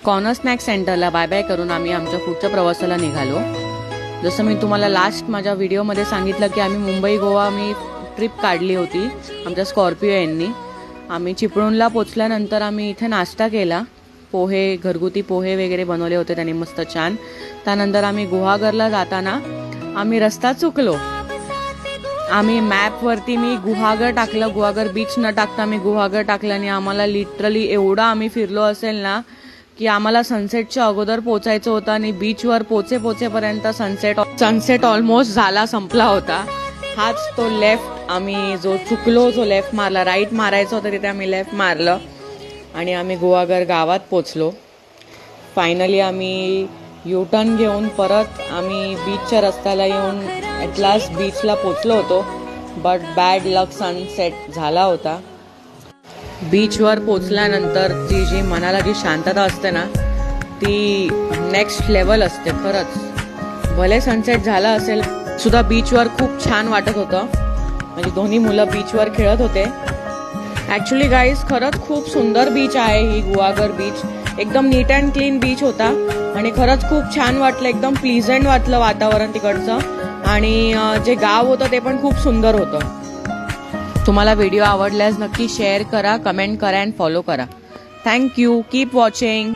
Corner snack सेंटरला bye bye करून आम्ही आमच्या पुढच्या प्रवासाला निघालो. जसं मी तुम्हाला लास्ट माझ्या व्हिडिओमध्ये सांगितलं की आम्ही मुंबई गोवा ट्रिप काढली होती आमच्या स्कॉर्पिओ यांनी. आम्ही चिपळूणला पोचल्यानंतर आम्ही इथे नाश्ता केला. पोहे, घरगुती पोहे वगैरे बनवले होते त्यांनी मस्त छान. त्यानंतर आम्ही गुहागरला जाताना आम्ही रस्ता चुकलो. आम्ही मॅपवरती मी गुहागर टाकलं, गुहागर बीच न टाकता मी गुहागर टाकलं आणि आम्हाला लिटरली एवढा आम्ही फिरलो असेल ना की आम्हाला सनसेटच्या अगोदर पोचायचं होतं आणि बीचवर पोचेपर्यंत सनसेट ऑलमोस्ट झाला, संपला होता. हाच तो लेफ्ट आम्ही जो चुकलो, जो लेफ्ट मारला, राईट मारायचं होतं तिथे आम्ही लेफ्ट मारलं आणि आम्ही गुहागर गावात पोचलो. फायनली आम्ही युटर्न घेऊन परत आम्ही बीचच्या रस्त्याला येऊन ॲट लास्ट बीचला पोचलो होतो. बट बॅड लक, सनसेट झाला होता. बीचवर पोचल्यानंतर ती जी मनाला जी शांतता असते ना ती नेक्स्ट लेवल असते खरंच. भले सनसेट झाला असेल सुद्धा बीचवर खूप छान वाटत होतं. म्हणजे दोन्ही मुलं बीचवर खेळत होते. ॲक्च्युली गाईज खरंच खूप सुंदर बीच आहे ही गुहागर बीच. एकदम नीट अँड क्लीन बीच होता आणि खरंच खूप छान वाटलं. एकदम प्लीझंट वाटलं वातावरण तिकडचं आणि जे गाव होतं ते पण खूप सुंदर होतं. तुम्हाला व्हिडिओ आवडल्यास नक्की शेअर करा, कमेंट करा अँड फॉलो करा. थँक्यू. Keep watching.